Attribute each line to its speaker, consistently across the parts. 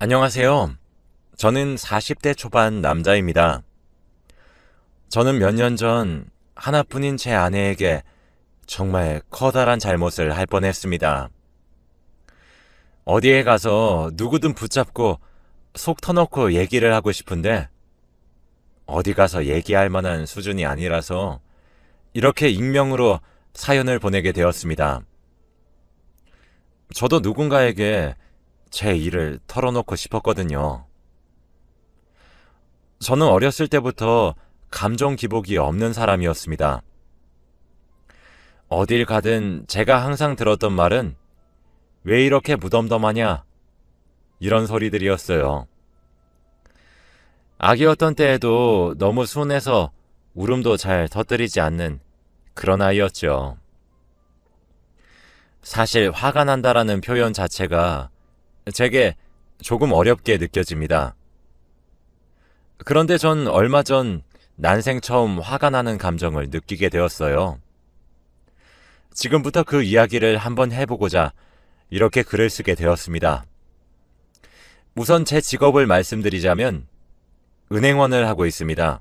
Speaker 1: 안녕하세요. 저는 40대 초반 남자입니다. 저는 몇 년 전 하나뿐인 제 아내에게 정말 커다란 잘못을 할 뻔했습니다. 어디에 가서 누구든 붙잡고 속 터놓고 얘기를 하고 싶은데 어디 가서 얘기할 만한 수준이 아니라서 이렇게 익명으로 사연을 보내게 되었습니다. 저도 누군가에게 제 일을 털어놓고 싶었거든요. 저는 어렸을 때부터 감정 기복이 없는 사람이었습니다. 어딜 가든 제가 항상 들었던 말은 왜 이렇게 무덤덤하냐? 이런 소리들이었어요. 아기였던 때에도 너무 순해서 울음도 잘 터뜨리지 않는 그런 아이였죠. 사실 화가 난다라는 표현 자체가 제게 조금 어렵게 느껴집니다. 그런데 전 얼마 전 난생 처음 화가 나는 감정을 느끼게 되었어요. 지금부터 그 이야기를 한번 해보고자 이렇게 글을 쓰게 되었습니다. 우선 제 직업을 말씀드리자면 은행원을 하고 있습니다.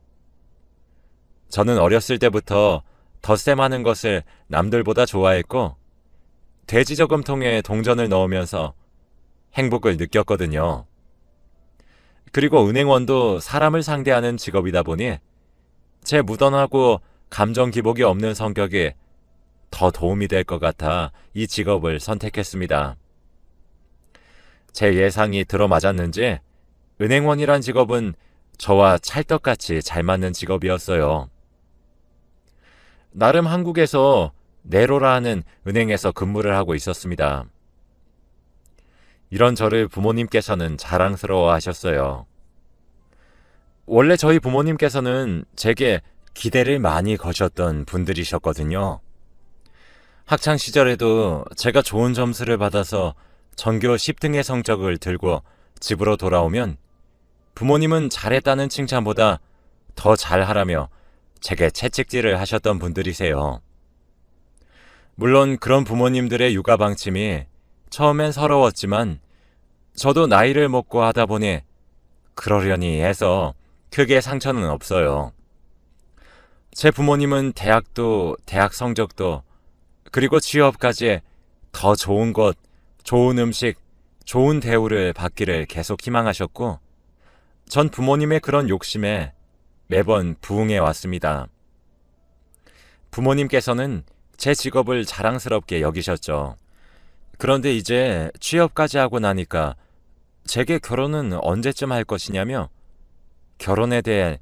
Speaker 1: 저는 어렸을 때부터 덧셈하는 것을 남들보다 좋아했고 돼지저금통에 동전을 넣으면서 행복을 느꼈거든요. 그리고 은행원도 사람을 상대하는 직업이다 보니 제 무던하고 감정 기복이 없는 성격이 더 도움이 될 것 같아 이 직업을 선택했습니다. 제 예상이 들어맞았는지 은행원이란 직업은 저와 찰떡같이 잘 맞는 직업이었어요. 나름 한국에서 네로라 하는 은행에서 근무를 하고 있었습니다. 이런 저를 부모님께서는 자랑스러워 하셨어요. 원래 저희 부모님께서는 제게 기대를 많이 거셨던 분들이셨거든요. 학창 시절에도 제가 좋은 점수를 받아서 전교 10등의 성적을 들고 집으로 돌아오면 부모님은 잘했다는 칭찬보다 더 잘하라며 제게 채찍질을 하셨던 분들이세요. 물론 그런 부모님들의 육아 방침이 처음엔 서러웠지만 저도 나이를 먹고 하다 보니 그러려니 해서 크게 상처는 없어요. 제 부모님은 대학도 대학 성적도 그리고 취업까지 더 좋은 곳, 좋은 음식, 좋은 대우를 받기를 계속 희망하셨고 전 부모님의 그런 욕심에 매번 부응해 왔습니다. 부모님께서는 제 직업을 자랑스럽게 여기셨죠. 그런데 이제 취업까지 하고 나니까 제게 결혼은 언제쯤 할 것이냐며 결혼에 대해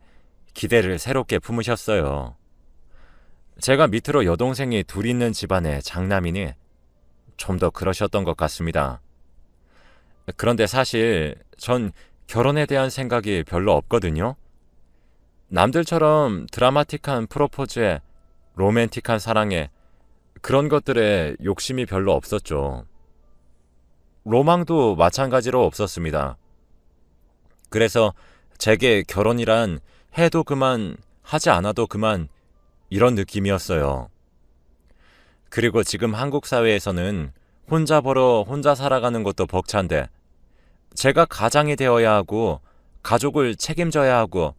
Speaker 1: 기대를 새롭게 품으셨어요. 제가 밑으로 여동생이 둘 있는 집안의 장남이니 좀 더 그러셨던 것 같습니다. 그런데 사실 전 결혼에 대한 생각이 별로 없거든요. 남들처럼 드라마틱한 프로포즈에 로맨틱한 사랑에 그런 것들에 욕심이 별로 없었죠. 로망도 마찬가지로 없었습니다. 그래서 제게 결혼이란 해도 그만, 하지 않아도 그만 이런 느낌이었어요. 그리고 지금 한국 사회에서는 혼자 벌어 혼자 살아가는 것도 벅찬데 제가 가장이 되어야 하고 가족을 책임져야 하고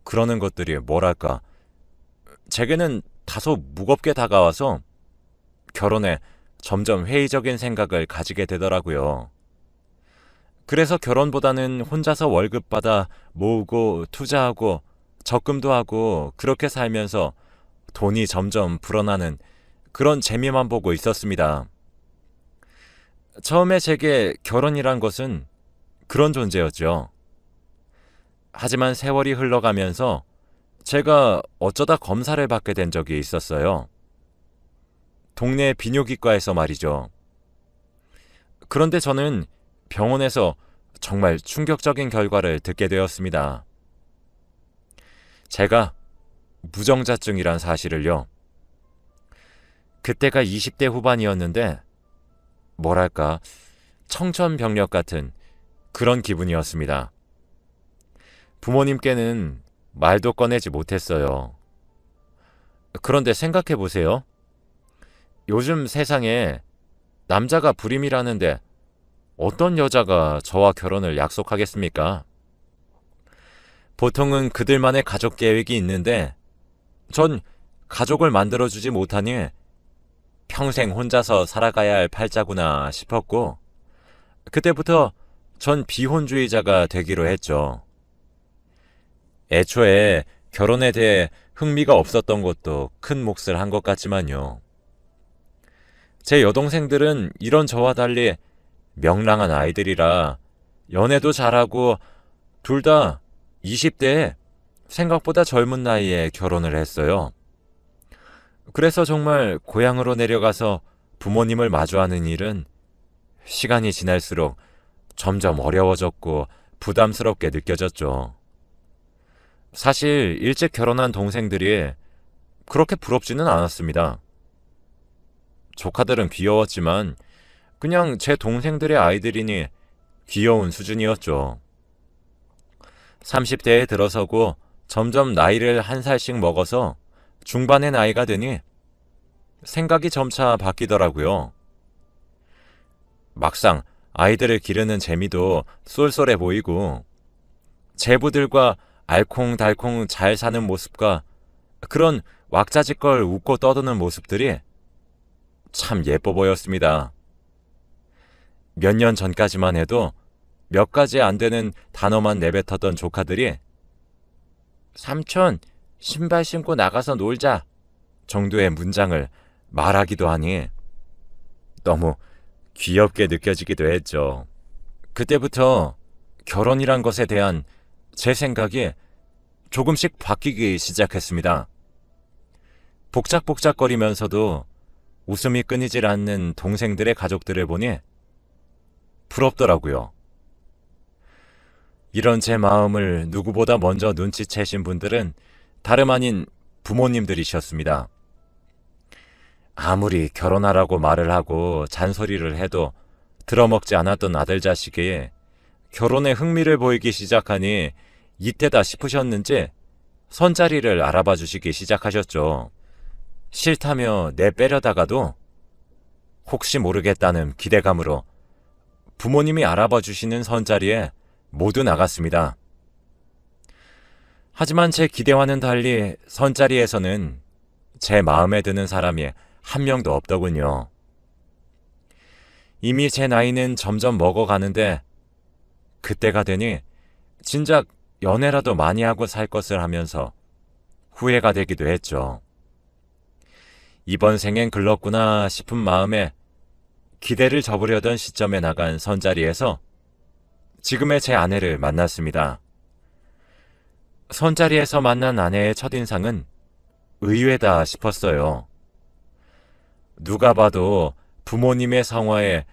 Speaker 1: 그러는 것들이 뭐랄까 제게는 다소 무겁게 다가와서 결혼에 점점 회의적인 생각을 가지게 되더라고요. 그래서 결혼보다는 혼자서 월급 받아 모으고 투자하고 적금도 하고 그렇게 살면서 돈이 점점 불어나는 그런 재미만 보고 있었습니다. 처음에 제게 결혼이란 것은 그런 존재였죠. 하지만 세월이 흘러가면서 제가 어쩌다 검사를 받게 된 적이 있었어요. 동네 비뇨기과에서 말이죠. 그런데 저는 병원에서 정말 충격적인 결과를 듣게 되었습니다. 제가 무정자증이란 사실을요. 그때가 20대 후반이었는데 뭐랄까 청천벽력 같은 그런 기분이었습니다. 부모님께는 말도 꺼내지 못했어요. 그런데 생각해 보세요. 요즘 세상에 남자가 불임이라는데 어떤 여자가 저와 결혼을 약속하겠습니까? 보통은 그들만의 가족 계획이 있는데 전 가족을 만들어주지 못하니 평생 혼자서 살아가야 할 팔자구나 싶었고 그때부터 전 비혼주의자가 되기로 했죠. 애초에 결혼에 대해 흥미가 없었던 것도 큰 몫을 한 것 같지만요. 제 여동생들은 이런 저와 달리 명랑한 아이들이라 연애도 잘하고 둘 다 20대에 생각보다 젊은 나이에 결혼을 했어요. 그래서 정말 고향으로 내려가서 부모님을 마주하는 일은 시간이 지날수록 점점 어려워졌고 부담스럽게 느껴졌죠. 사실 일찍 결혼한 동생들이 그렇게 부럽지는 않았습니다. 조카들은 귀여웠지만 그냥 제 동생들의 아이들이니 귀여운 수준이었죠. 30대에 들어서고 점점 나이를 한 살씩 먹어서 중반의 나이가 되니 생각이 점차 바뀌더라고요. 막상 아이들을 기르는 재미도 쏠쏠해 보이고 제부들과 알콩달콩 잘 사는 모습과 그런 왁자지껄 웃고 떠드는 모습들이 참 예뻐 보였습니다. 몇 년 전까지만 해도 몇 가지 안 되는 단어만 내뱉었던 조카들이 삼촌, 신발 신고 나가서 놀자 정도의 문장을 말하기도 하니 너무 귀엽게 느껴지기도 했죠. 그때부터 결혼이란 것에 대한 제 생각이 조금씩 바뀌기 시작했습니다. 복작복작거리면서도 웃음이 끊이질 않는 동생들의 가족들을 보니 부럽더라고요. 이런 제 마음을 누구보다 먼저 눈치채신 분들은 다름 아닌 부모님들이셨습니다. 아무리 결혼하라고 말을 하고 잔소리를 해도 들어먹지 않았던 아들 자식이 결혼에 흥미를 보이기 시작하니 이때다 싶으셨는지 선자리를 알아봐 주시기 시작하셨죠. 싫다며 내빼려다가도 혹시 모르겠다는 기대감으로 부모님이 알아봐 주시는 선자리에 모두 나갔습니다. 하지만 제 기대와는 달리 선자리에서는 제 마음에 드는 사람이 한 명도 없더군요. 이미 제 나이는 점점 먹어가는데 그때가 되니 진작 연애라도 많이 하고 살 것을 하면서 후회가 되기도 했죠. 이번 생엔 글렀구나 싶은 마음에 기대를 접으려던 시점에 나간 선자리에서 지금의 제 아내를 만났습니다. 선자리에서 만난 아내의 첫인상은 의외다 싶었어요. 누가 봐도 부모님의 성화에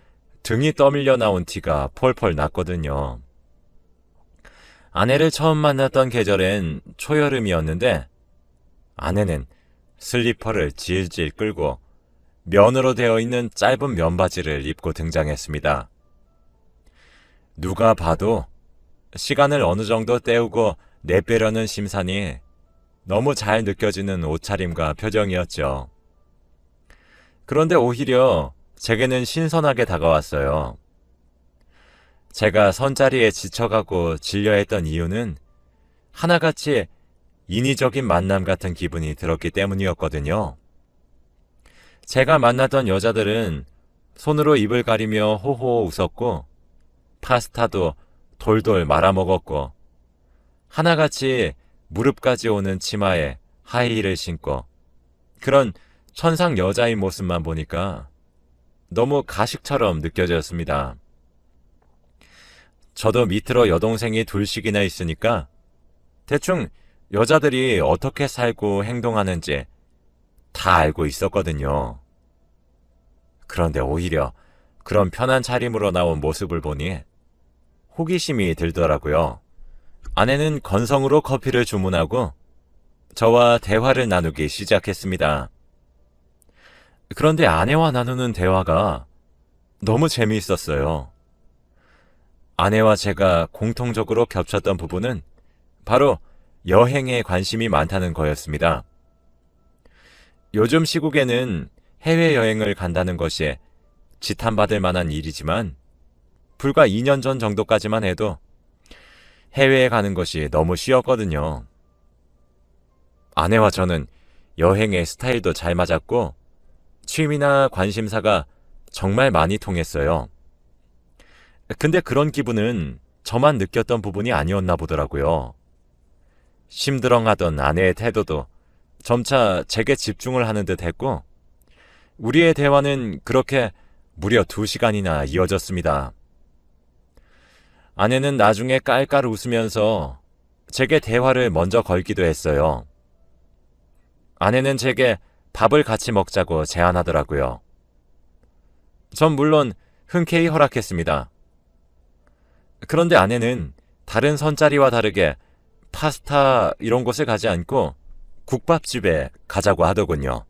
Speaker 1: 등이 떠밀려 나온 티가 펄펄 났거든요. 아내를 처음 만났던 계절엔 초여름이었는데 아내는 슬리퍼를 질질 끌고 면으로 되어 있는 짧은 면바지를 입고 등장했습니다. 누가 봐도 시간을 어느 정도 때우고 내빼려는 심산이 너무 잘 느껴지는 옷차림과 표정이었죠. 그런데 오히려 제게는 신선하게 다가왔어요. 제가 선자리에 지쳐가고 질려했던 이유는 하나같이 인위적인 만남 같은 기분이 들었기 때문이었거든요. 제가 만났던 여자들은 손으로 입을 가리며 호호 웃었고 파스타도 돌돌 말아먹었고 하나같이 무릎까지 오는 치마에 하이힐을 신고 그런 천상 여자인 모습만 보니까 너무 가식처럼 느껴졌습니다. 저도 밑으로 여동생이 둘씩이나 있으니까 대충 여자들이 어떻게 살고 행동하는지 다 알고 있었거든요. 그런데 오히려 그런 편한 차림으로 나온 모습을 보니 호기심이 들더라고요. 아내는 건성으로 커피를 주문하고 저와 대화를 나누기 시작했습니다. 그런데 아내와 나누는 대화가 너무 재미있었어요. 아내와 제가 공통적으로 겹쳤던 부분은 바로 여행에 관심이 많다는 거였습니다. 요즘 시국에는 해외여행을 간다는 것이 지탄받을 만한 일이지만 불과 2년 전 정도까지만 해도 해외에 가는 것이 너무 쉬웠거든요. 아내와 저는 여행의 스타일도 잘 맞았고 취미나 관심사가 정말 많이 통했어요. 근데 그런 기분은 저만 느꼈던 부분이 아니었나 보더라고요. 심드렁하던 아내의 태도도 점차 제게 집중을 하는 듯 했고 우리의 대화는 그렇게 무려 2시간이나 이어졌습니다. 아내는 나중에 깔깔 웃으면서 제게 대화를 먼저 걸기도 했어요. 아내는 제게 밥을 같이 먹자고 제안하더라고요. 전 물론 흔쾌히 허락했습니다. 그런데 아내는 다른 선자리와 다르게 파스타 이런 곳을 가지 않고 국밥집에 가자고 하더군요.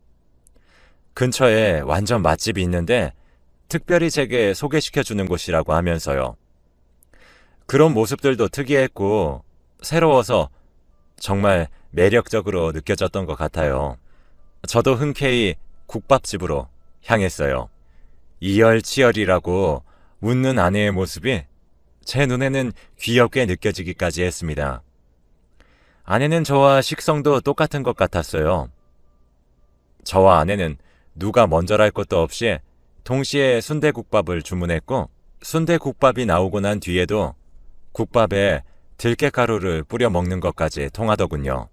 Speaker 1: 근처에 완전 맛집이 있는데 특별히 제게 소개시켜주는 곳이라고 하면서요. 그런 모습들도 특이했고 새로워서 정말 매력적으로 느껴졌던 것 같아요. 저도 흔쾌히 국밥집으로 향했어요. 이열치열이라고 웃는 아내의 모습이 제 눈에는 귀엽게 느껴지기까지 했습니다. 아내는 저와 식성도 똑같은 것 같았어요. 저와 아내는 누가 먼저랄 것도 없이 동시에 순대국밥을 주문했고 순대국밥이 나오고 난 뒤에도 국밥에 들깨가루를 뿌려 먹는 것까지 통하더군요.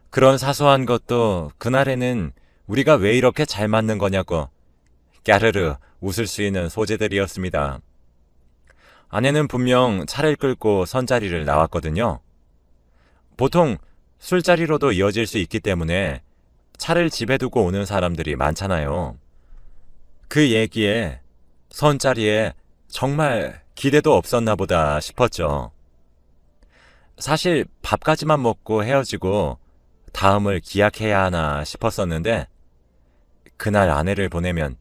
Speaker 1: 그런 사소한 것도 그날에는 우리가 왜 이렇게 잘 맞는 거냐고 까르르 웃을 수 있는 소재들이었습니다. 아내는 분명 차를 끌고 선자리를 나왔거든요. 보통 술자리로도 이어질 수 있기 때문에 차를 집에 두고 오는 사람들이 많잖아요. 그 얘기에 선자리에 정말 기대도 없었나 보다 싶었죠. 사실 밥까지만 먹고 헤어지고 다음을 기약해야 하나 싶었었는데 그날 아내를 보내면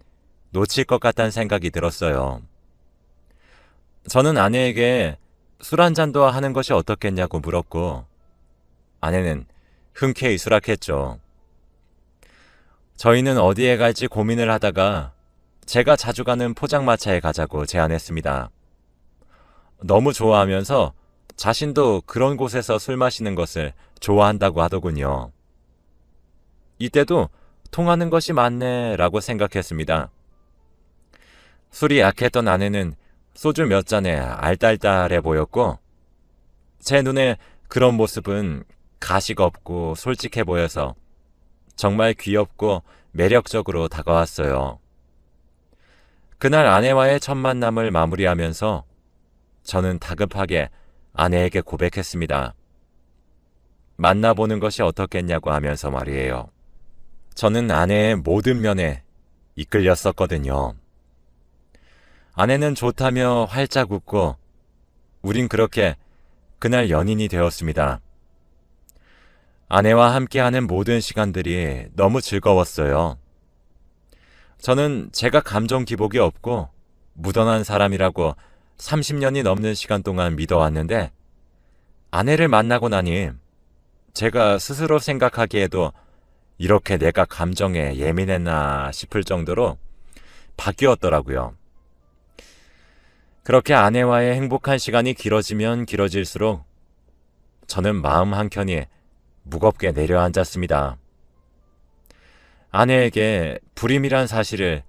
Speaker 1: 놓칠 것 같다는 생각이 들었어요. 저는 아내에게 술 한 잔도 하는 것이 어떻겠냐고 물었고 아내는 흔쾌히 수락했죠. 저희는 어디에 갈지 고민을 하다가 제가 자주 가는 포장마차에 가자고 제안했습니다. 너무 좋아하면서 자신도 그런 곳에서 술 마시는 것을 좋아한다고 하더군요. 이때도 통하는 것이 맞네 라고 생각했습니다. 술이 약했던 아내는 소주 몇 잔에 알딸딸해 보였고 제 눈에 그런 모습은 가식 없고 솔직해 보여서 정말 귀엽고 매력적으로 다가왔어요. 그날 아내와의 첫 만남을 마무리하면서 저는 다급하게 아내에게 고백했습니다. 만나보는 것이 어떻겠냐고 하면서 말이에요. 저는 아내의 모든 면에 이끌렸었거든요. 아내는 좋다며 활짝 웃고 우린 그렇게 그날 연인이 되었습니다. 아내와 함께하는 모든 시간들이 너무 즐거웠어요. 저는 제가 감정 기복이 없고 무던한 사람이라고 30년이 넘는 시간 동안 믿어왔는데 아내를 만나고 나니 제가 스스로 생각하기에도 이렇게 내가 감정에 예민했나 싶을 정도로 바뀌었더라고요. 그렇게 아내와의 행복한 시간이 길어지면 길어질수록 저는 마음 한켠이 무겁게 내려앉았습니다. 아내에게 불임이란 사실을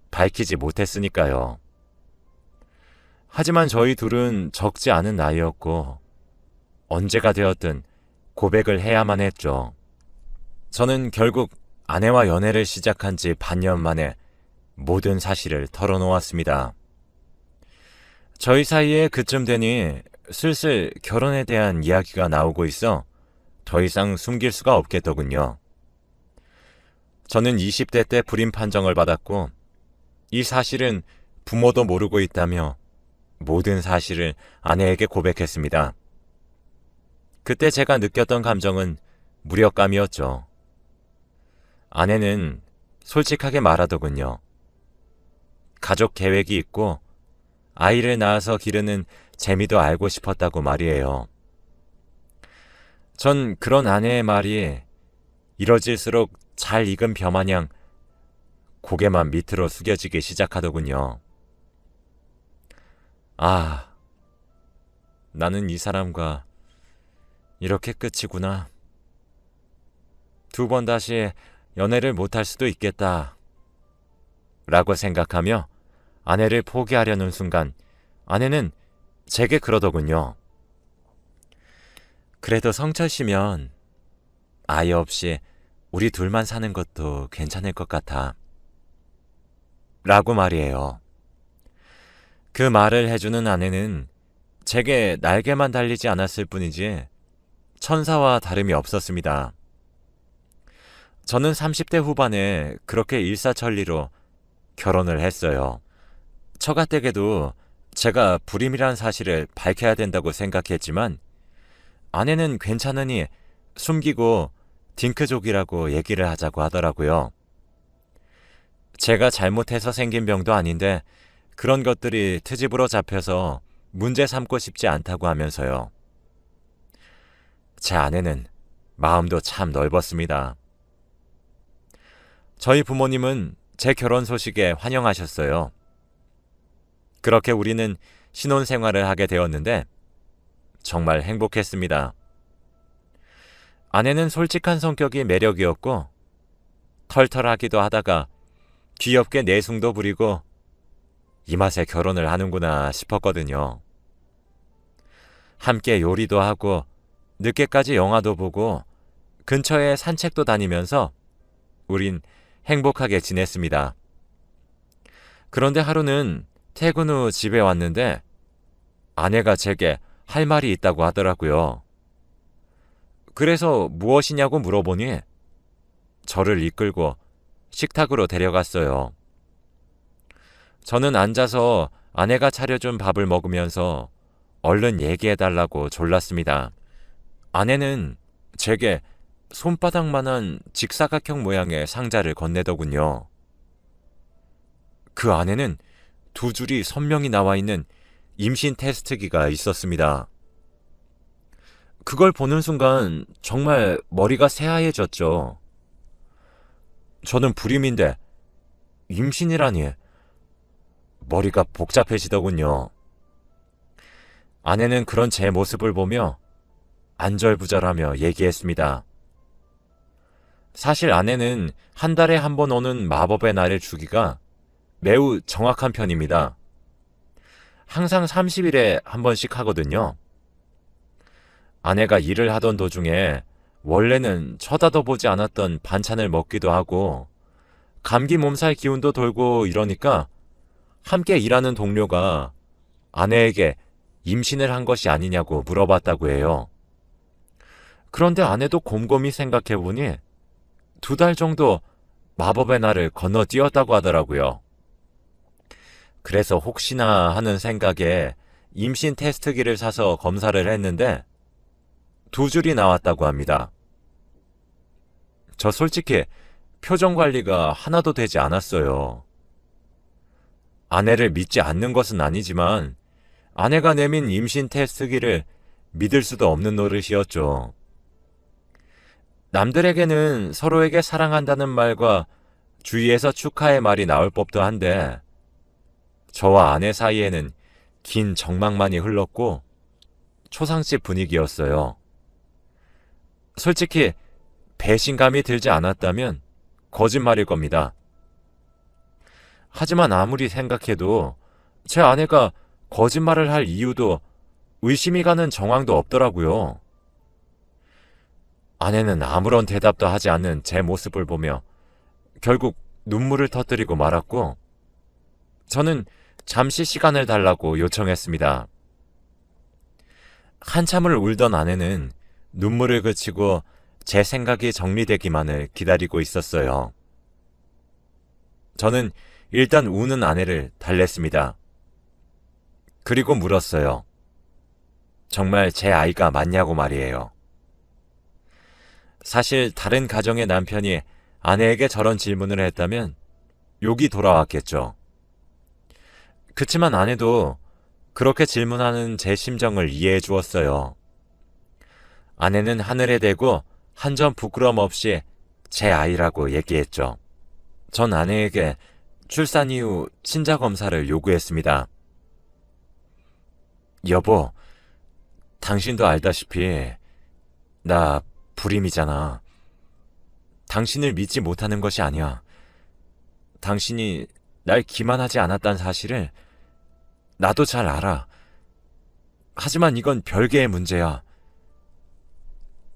Speaker 1: 밝히지 못했으니까요. 하지만 저희 둘은 적지 않은 나이였고 언제가 되었든 고백을 해야만 했죠. 저는 결국 아내와 연애를 시작한 지 반년 만에 모든 사실을 털어놓았습니다. 저희 사이에 그쯤 되니 슬슬 결혼에 대한 이야기가 나오고 있어 더 이상 숨길 수가 없겠더군요. 저는 20대 때 불임 판정을 받았고 이 사실은 부모도 모르고 있다며 모든 사실을 아내에게 고백했습니다. 그때 제가 느꼈던 감정은 무력감이었죠. 아내는 솔직하게 말하더군요. 가족 계획이 있고 아이를 낳아서 기르는 재미도 알고 싶었다고 말이에요. 전 그런 아내의 말이 이뤄질수록 잘 익은 벼마냥 고개만 밑으로 숙여지기 시작하더군요. 아, 나는 이 사람과 이렇게 끝이구나. 두 번 다시 연애를 못할 수도 있겠다. 라고 생각하며 아내를 포기하려는 순간 아내는 제게 그러더군요. 그래도 성철 씨면 아이 없이 우리 둘만 사는 것도 괜찮을 것 같아. 라고 말이에요. 그 말을 해주는 아내는 제게 날개만 달리지 않았을 뿐이지 천사와 다름이 없었습니다. 저는 30대 후반에 그렇게 일사천리로 결혼을 했어요. 처가댁에도 제가 불임이란 사실을 밝혀야 된다고 생각했지만 아내는 괜찮으니 숨기고 딩크족이라고 얘기를 하자고 하더라고요. 제가 잘못해서 생긴 병도 아닌데 그런 것들이 트집으로 잡혀서 문제 삼고 싶지 않다고 하면서요. 제 아내는 마음도 참 넓었습니다. 저희 부모님은 제 결혼 소식에 환영하셨어요. 그렇게 우리는 신혼생활을 하게 되었는데 정말 행복했습니다. 아내는 솔직한 성격이 매력이었고 털털하기도 하다가 귀엽게 내숭도 부리고 이 맛에 결혼을 하는구나 싶었거든요. 함께 요리도 하고 늦게까지 영화도 보고 근처에 산책도 다니면서 우린 행복하게 지냈습니다. 그런데 하루는 퇴근 후 집에 왔는데 아내가 제게 할 말이 있다고 하더라고요. 그래서 무엇이냐고 물어보니 저를 이끌고 식탁으로 데려갔어요. 저는 앉아서 아내가 차려준 밥을 먹으면서 얼른 얘기해달라고 졸랐습니다. 아내는 제게 손바닥만한 직사각형 모양의 상자를 건네더군요. 그 안에는 두 줄이 선명히 나와 있는 임신 테스트기가 있었습니다. 그걸 보는 순간 정말 머리가 새하얘졌죠. 저는 불임인데 임신이라니 머리가 복잡해지더군요. 아내는 그런 제 모습을 보며 안절부절하며 얘기했습니다. 사실 아내는 한 달에 한 번 오는 마법의 날의 주기가 매우 정확한 편입니다. 항상 30일에 한 번씩 하거든요. 아내가 일을 하던 도중에 원래는 쳐다도 보지 않았던 반찬을 먹기도 하고 감기 몸살 기운도 돌고 이러니까 함께 일하는 동료가 아내에게 임신을 한 것이 아니냐고 물어봤다고 해요. 그런데 아내도 곰곰이 생각해보니 2달 정도 마법의 날을 건너뛰었다고 하더라고요. 그래서 혹시나 하는 생각에 임신 테스트기를 사서 검사를 했는데 2줄이 나왔다고 합니다. 저 솔직히 표정 관리가 하나도 되지 않았어요. 아내를 믿지 않는 것은 아니지만 아내가 내민 임신 테스트기를 믿을 수도 없는 노릇이었죠. 남들에게는 서로에게 사랑한다는 말과 주위에서 축하의 말이 나올 법도 한데 저와 아내 사이에는 긴 정막만이 흘렀고 초상집 분위기였어요. 솔직히 배신감이 들지 않았다면 거짓말일 겁니다. 하지만 아무리 생각해도 제 아내가 거짓말을 할 이유도 의심이 가는 정황도 없더라고요. 아내는 아무런 대답도 하지 않는 제 모습을 보며 결국 눈물을 터뜨리고 말았고 저는 잠시 시간을 달라고 요청했습니다. 한참을 울던 아내는 눈물을 그치고 제 생각이 정리되기만을 기다리고 있었어요. 저는 일단 우는 아내를 달랬습니다. 그리고 물었어요. 정말 제 아이가 맞냐고 말이에요. 사실 다른 가정의 남편이 아내에게 저런 질문을 했다면 욕이 돌아왔겠죠. 그치만 아내도 그렇게 질문하는 제 심정을 이해해 주었어요. 아내는 하늘에 대고 한 점 부끄럼 없이 제 아이라고 얘기했죠. 전 아내에게 출산 이후 친자 검사를 요구했습니다. 여보, 당신도 알다시피 나 불임이잖아. 당신을 믿지 못하는 것이 아니야. 당신이 날 기만하지 않았다는 사실을 나도 잘 알아. 하지만 이건 별개의 문제야.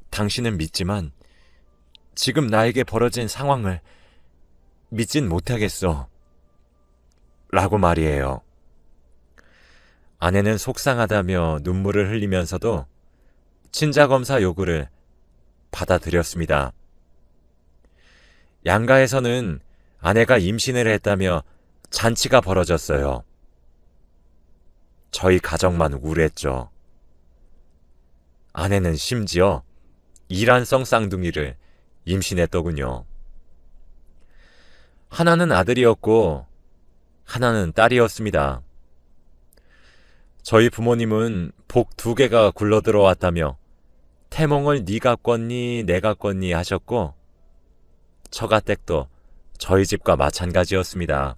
Speaker 1: 당신은 믿지만 지금 나에게 벌어진 상황을 믿진 못하겠어. 라고 말이에요. 아내는 속상하다며 눈물을 흘리면서도 친자검사 요구를 받아들였습니다. 양가에서는 아내가 임신을 했다며 잔치가 벌어졌어요. 저희 가정만 우울했죠. 아내는 심지어 이란성 쌍둥이를 임신했더군요. 하나는 아들이었고 하나는 딸이었습니다. 저희 부모님은 복 2개가 굴러들어왔다며 태몽을 네가 꿨니 내가 꿨니 하셨고 처가댁도 저희 집과 마찬가지였습니다.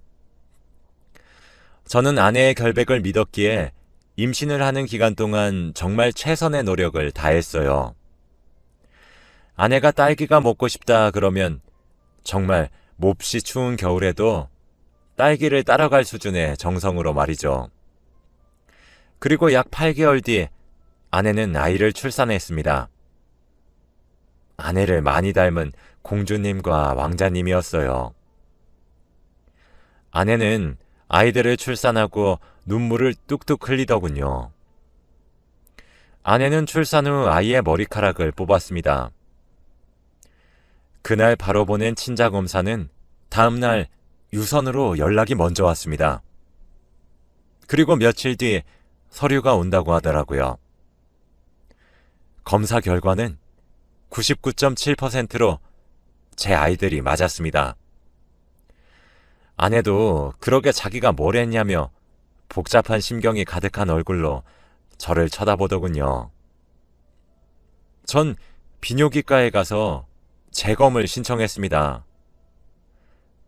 Speaker 1: 저는 아내의 결백을 믿었기에 임신을 하는 기간 동안 정말 최선의 노력을 다했어요. 아내가 딸기가 먹고 싶다 그러면 정말 몹시 추운 겨울에도 딸기를 따라갈 수준의 정성으로 말이죠. 그리고 약 8개월 뒤 아내는 아이를 출산했습니다. 아내를 많이 닮은 공주님과 왕자님이었어요. 아내는 아이들을 출산하고 눈물을 뚝뚝 흘리더군요. 아내는 출산 후 아이의 머리카락을 뽑았습니다. 그날 바로 보낸 친자검사는 다음날 유선으로 연락이 먼저 왔습니다. 그리고 며칠 뒤 서류가 온다고 하더라고요. 검사 결과는 99.7%로 제 아이들이 맞았습니다. 아내도 그러게 자기가 뭘 했냐며 복잡한 심경이 가득한 얼굴로 저를 쳐다보더군요. 전 비뇨기과에 가서 재검을 신청했습니다.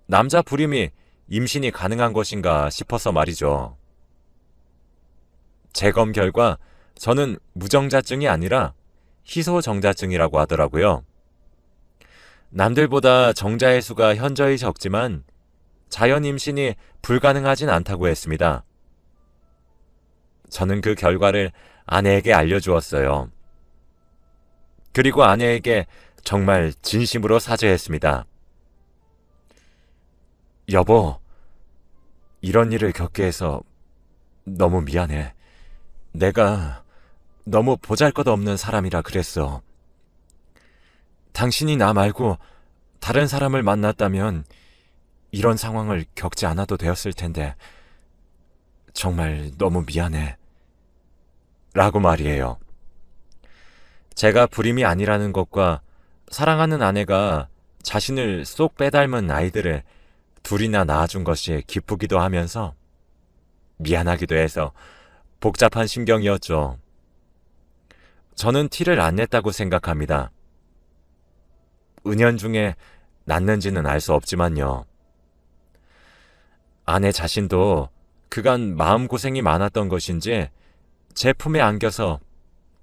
Speaker 1: 남자 불임이 임신이 가능한 것인가 싶어서 말이죠. 재검 결과 저는 무정자증이 아니라 희소정자증이라고 하더라고요. 남들보다 정자의 수가 현저히 적지만 자연 임신이 불가능하진 않다고 했습니다. 저는 그 결과를 아내에게 알려주었어요. 그리고 아내에게 정말 진심으로 사죄했습니다. 여보, 이런 일을 겪게 해서 너무 미안해. 내가 너무 보잘것없는 사람이라 그랬어. 당신이 나 말고 다른 사람을 만났다면 이런 상황을 겪지 않아도 되었을 텐데 정말 너무 미안해. 라고 말이에요. 제가 불임이 아니라는 것과 사랑하는 아내가 자신을 쏙 빼닮은 아이들을 둘이나 낳아준 것이 기쁘기도 하면서 미안하기도 해서 복잡한 심경이었죠. 저는 티를 안 냈다고 생각합니다. 은연중에 낳는지는 알 수 없지만요. 아내 자신도 그간 마음고생이 많았던 것인지 제 품에 안겨서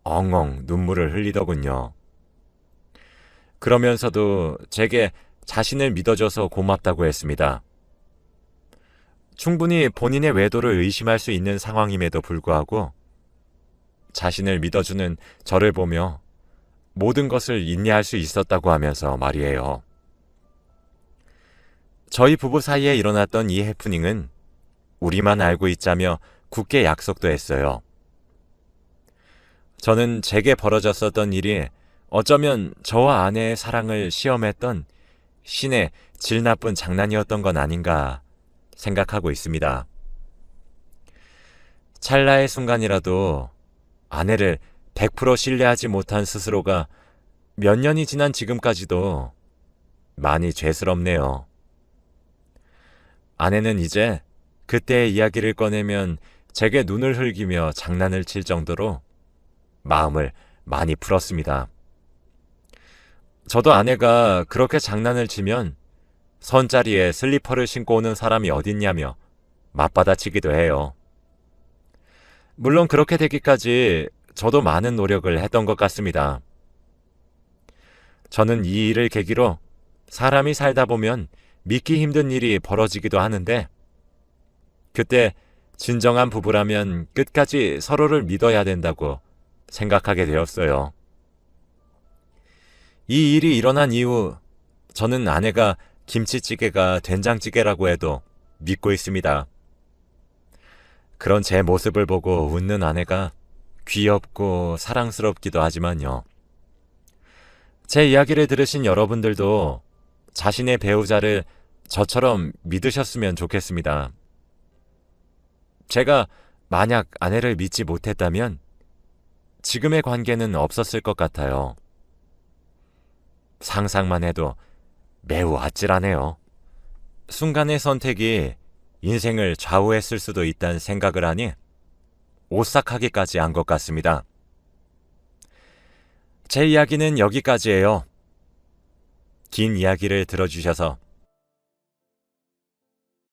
Speaker 1: 엉엉 눈물을 흘리더군요. 그러면서도 제게 자신을 믿어줘서 고맙다고 했습니다. 충분히 본인의 외도를 의심할 수 있는 상황임에도 불구하고 자신을 믿어주는 저를 보며 모든 것을 인내할 수 있었다고 하면서 말이에요. 저희 부부 사이에 일어났던 이 해프닝은 우리만 알고 있자며 굳게 약속도 했어요. 저는 제게 벌어졌었던 일이 어쩌면 저와 아내의 사랑을 시험했던 신의 질 나쁜 장난이었던 건 아닌가 생각하고 있습니다. 찰나의 순간이라도 아내를 100% 신뢰하지 못한 스스로가 몇 년이 지난 지금까지도 많이 죄스럽네요. 아내는 이제 그때의 이야기를 꺼내면 제게 눈을 흘기며 장난을 칠 정도로 마음을 많이 풀었습니다. 저도 아내가 그렇게 장난을 치면 선자리에 슬리퍼를 신고 오는 사람이 어딨냐며 맞받아치기도 해요. 물론 그렇게 되기까지 저도 많은 노력을 했던 것 같습니다. 저는 이 일을 계기로 사람이 살다 보면 믿기 힘든 일이 벌어지기도 하는데, 그때 진정한 부부라면 끝까지 서로를 믿어야 된다고 생각하게 되었어요. 이 일이 일어난 이후 저는 아내가 김치찌개가 된장찌개라고 해도 믿고 있습니다. 그런 제 모습을 보고 웃는 아내가 귀엽고 사랑스럽기도 하지만요. 제 이야기를 들으신 여러분들도 자신의 배우자를 저처럼 믿으셨으면 좋겠습니다. 제가 만약 아내를 믿지 못했다면 지금의 관계는 없었을 것 같아요. 상상만 해도 매우 아찔하네요. 순간의 선택이 인생을 좌우했을 수도 있다는 생각을 하니 오싹하기까지 한 것 같습니다. 제 이야기는 여기까지예요. 긴 이야기를 들어주셔서